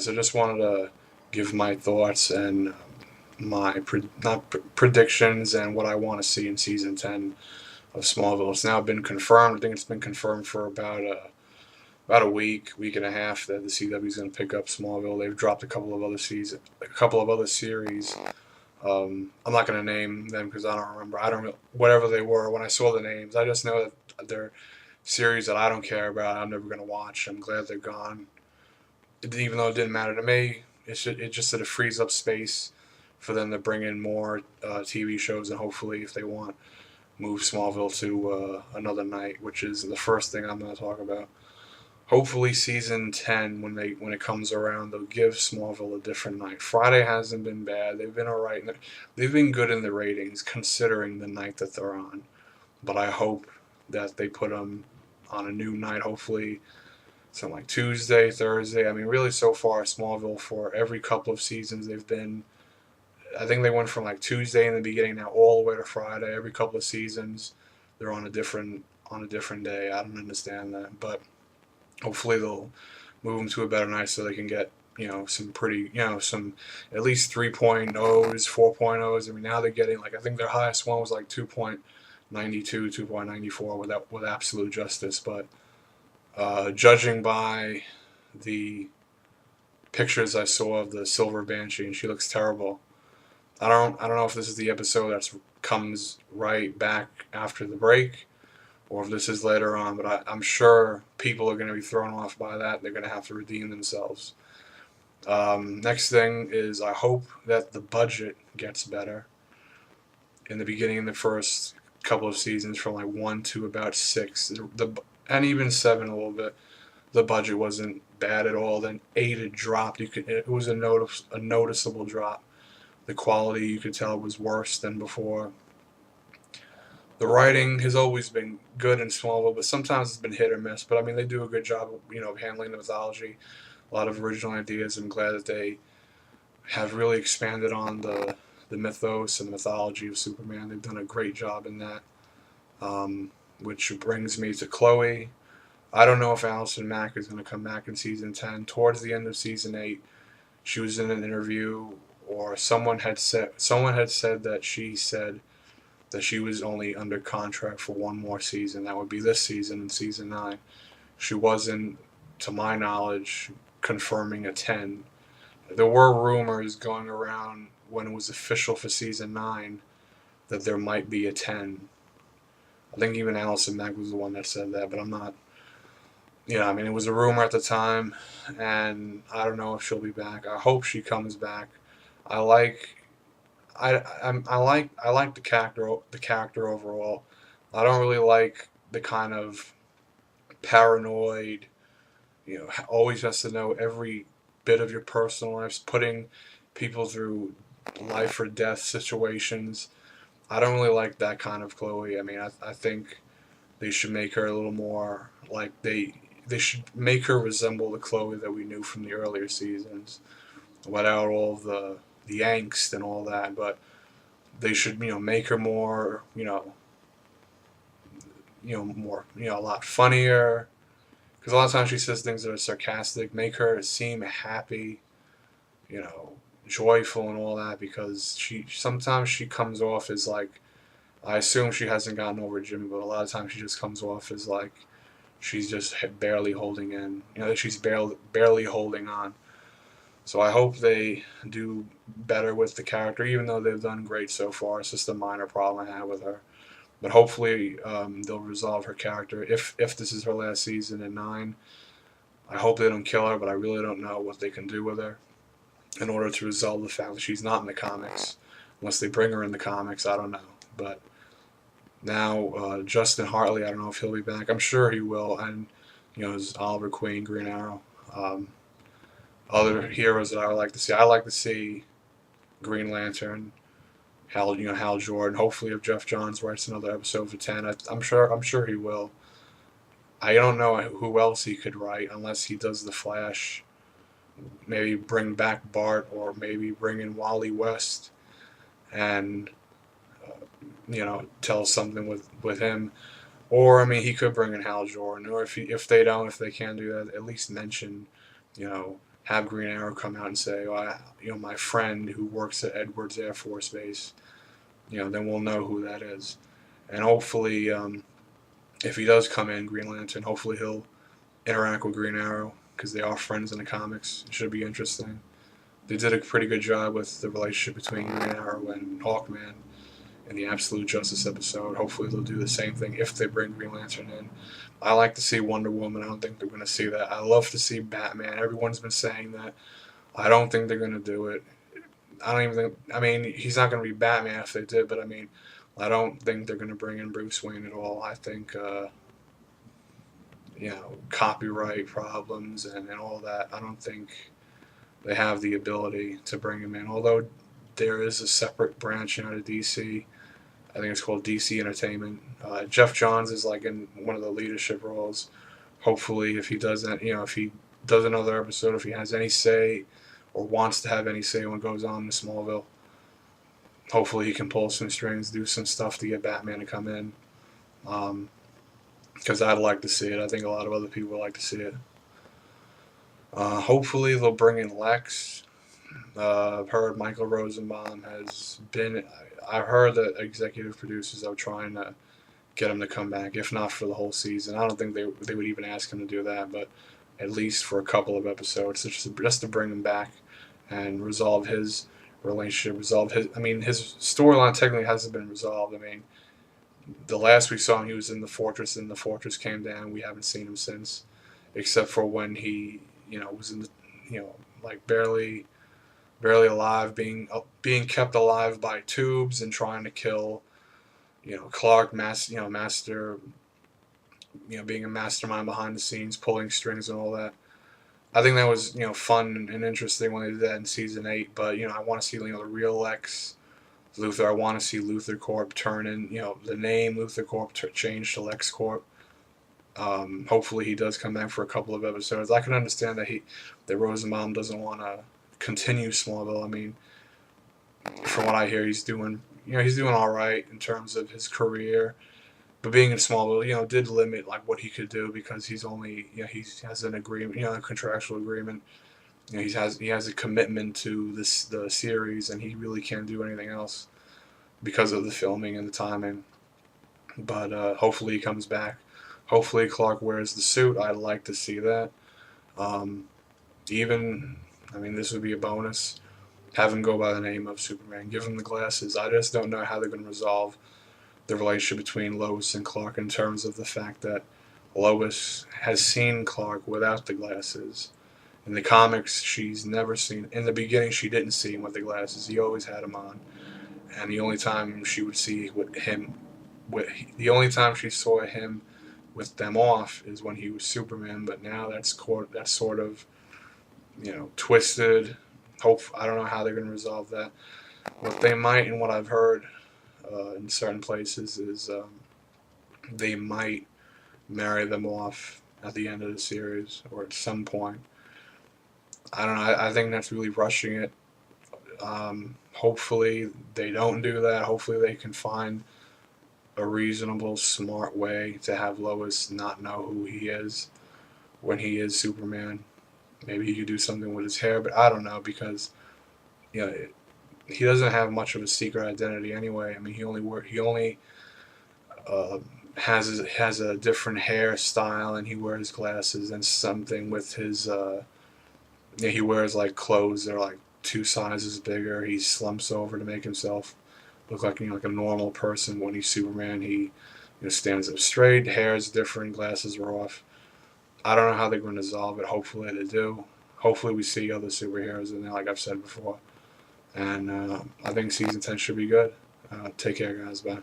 guys. I just wanted to give my thoughts and my not predictions and what I want to see in season 10 of Smallville. It's now been confirmed. I think it's been confirmed for about a week and a half that the CW is going to pick up Smallville. They've dropped a couple of other series. I'm not going to name them because I don't remember. I don't know whatever they were when I saw the names. I just know that they're series that I don't care about. I'm never going to watch. I'm glad they're gone. Even though it didn't matter to me, it just that it frees up space for them to bring in more TV shows and hopefully, if they want, move Smallville to another night, which is the first thing I'm going to talk about. Hopefully, season 10, when it comes around, they'll give Smallville a different night. Friday hasn't been bad; they've been alright. They've been good in the ratings considering the night that they're on. But I hope that they put them on a new night. Hopefully, something like Tuesday, Thursday. I mean, really, so far, Smallville for every couple of seasons they've been. I think they went from like Tuesday in the beginning now all the way to Friday. Every couple of seasons, they're on a different day. I don't understand that, but hopefully they'll move them to a better night so they can get some pretty some at least 3.0s, 4.0s. I mean, now they're getting like I think their highest one was like 2.92, 2.94 with absolute justice, but. Judging by the pictures I saw of the Silver Banshee, and she looks terrible. I don't know if this is the episode that comes right back after the break, or if this is later on. But I'm sure people are going to be thrown off by that. They're going to have to redeem themselves. Next thing is I hope that the budget gets better. In the beginning of the first couple of seasons, from like 1 to about 6, and even 7 a little bit, the budget wasn't bad at all. Then 8 it dropped. It was a noticeable drop. The quality you could tell was worse than before. The writing has always been good in Smallville, but sometimes it's been hit or miss. But I mean, they do a good job of handling the mythology. A lot of original ideas. I'm glad that they have really expanded on the mythos and the mythology of Superman. They've done a great job in that. Which brings me to Chloe. I don't know if Allison Mack is going to come back in season 10. Towards the end of season 8, she was in an interview, or someone had said that she said that she was only under contract for one more season. That would be this season in season 9. She wasn't, to my knowledge, confirming a 10. There were rumors going around when it was official for season 9 that there might be a 10. I think even Allison Mack was the one that said that, but I'm not. I mean, it was a rumor at the time, and I don't know if she'll be back. I hope she comes back. I like, I like the character overall. I don't really like the kind of paranoid, always has to know every bit of your personal life, putting people through life or death situations. I don't really like that kind of Chloe. I mean, I think they should make her a little more like they should make her resemble the Chloe that we knew from the earlier seasons, without all the angst and all that. But they should make her more more a lot funnier, because a lot of times she says things that are sarcastic. Make her seem happy, you know, joyful and all that, because she sometimes she comes off as like, I assume she hasn't gotten over Jimmy, but a lot of times she just comes off as like she's just barely holding in, that she's barely holding on. So I hope they do better with the character, even though they've done great so far. It's just a minor problem I have with her. But hopefully they'll resolve her character. If this is her last season in 9, I hope they don't kill her, but I really don't know what they can do with her in order to resolve the fact that she's not in the comics. Unless they bring her in the comics, I don't know. But now Justin Hartley, I don't know if he'll be back. I'm sure he will. And, as Oliver Queen, Green Arrow. Other heroes that I would like to see. I like to see Green Lantern, Hal Jordan. Hopefully, if Jeff Johns writes another episode for 10, I'm sure he will. I don't know who else he could write unless he does the Flash. Maybe bring back Bart, or maybe bring in Wally West, and tell something with him. Or I mean, he could bring in Hal Jordan. Or if they can't do that, at least mention, have Green Arrow come out and say, oh, my friend who works at Edwards Air Force Base, then we'll know who that is. And hopefully, if he does come in, Green Lantern, hopefully he'll interact with Green Arrow because they are friends in the comics. It should be interesting. They did a pretty good job with the relationship between Green Arrow and Hawkman in the Absolute Justice episode. Hopefully they'll do the same thing if they bring Green Lantern in. I like to see Wonder Woman. I don't think they're going to see that. I love to see Batman. Everyone's been saying that. I don't think they're going to do it. I don't even think. I mean, he's not going to be Batman if they did, but I mean, I don't think they're going to bring in Bruce Wayne at all. I think, copyright problems and all that. I don't think they have the ability to bring him in. Although there is a separate branch out of DC. I think it's called DC Entertainment. Jeff Johns is like in one of the leadership roles. Hopefully, if he does that, if he does another episode, if he has any say or wants to have any say when it goes on in Smallville, hopefully he can pull some strings, do some stuff to get Batman to come in. Because I'd like to see it. I think a lot of other people would like to see it. Hopefully they'll bring in Lex. I've heard Michael Rosenbaum has been. I've heard that executive producers are trying to get him to come back, if not for the whole season. I don't think they would even ask him to do that, but at least for a couple of episodes, just to bring him back and resolve his relationship, resolve his. I mean, his storyline technically hasn't been resolved. I mean, the last we saw him, he was in the fortress, and the fortress came down. We haven't seen him since, except for when he, was in the, like barely alive, being kept alive by tubes and trying to kill, Clark, master, being a mastermind behind the scenes, pulling strings and all that. I think that was, fun and interesting when they did that in season 8. But I want to see, the real Lex Luthor. I want to see Luthor Corp turn in, the name Luthor Corp change to Lex Corp. Hopefully he does come back for a couple of episodes. I can understand that Rosenbaum doesn't want to continue Smallville. I mean, from what I hear, he's doing all right in terms of his career. But being in Smallville, did limit like what he could do because he's only, he has an agreement, a contractual agreement. He has a commitment to the series, and he really can't do anything else because of the filming and the timing. But hopefully he comes back. Hopefully Clark wears the suit. I'd like to see that. This would be a bonus. Have him go by the name of Superman. Give him the glasses. I just don't know how they're going to resolve the relationship between Lois and Clark in terms of the fact that Lois has seen Clark without the glasses. In the comics, she's never seen. In the beginning, she didn't see him with the glasses. He always had them on, and the only time she would see the only time she saw him with them off is when he was Superman. But now that's sort of, twisted. I don't know how they're going to resolve that. What they might, and what I've heard in certain places, is they might marry them off at the end of the series or at some point. I don't know. I think that's really rushing it. Hopefully they don't do that. Hopefully they can find a reasonable, smart way to have Lois not know who he is when he is Superman. Maybe he could do something with his hair, but I don't know because, he doesn't have much of a secret identity anyway. I mean, he only has a different hairstyle, and he wears glasses and something with his. He wears like clothes that are like 2 sizes bigger. He slumps over to make himself look like like a normal person. When he's Superman, he stands up straight. Hair is different. Glasses are off. I don't know how they're going to resolve it. Hopefully they do. Hopefully we see other superheroes in there, like I've said before. And I think season 10 should be good. Take care, guys. Bye.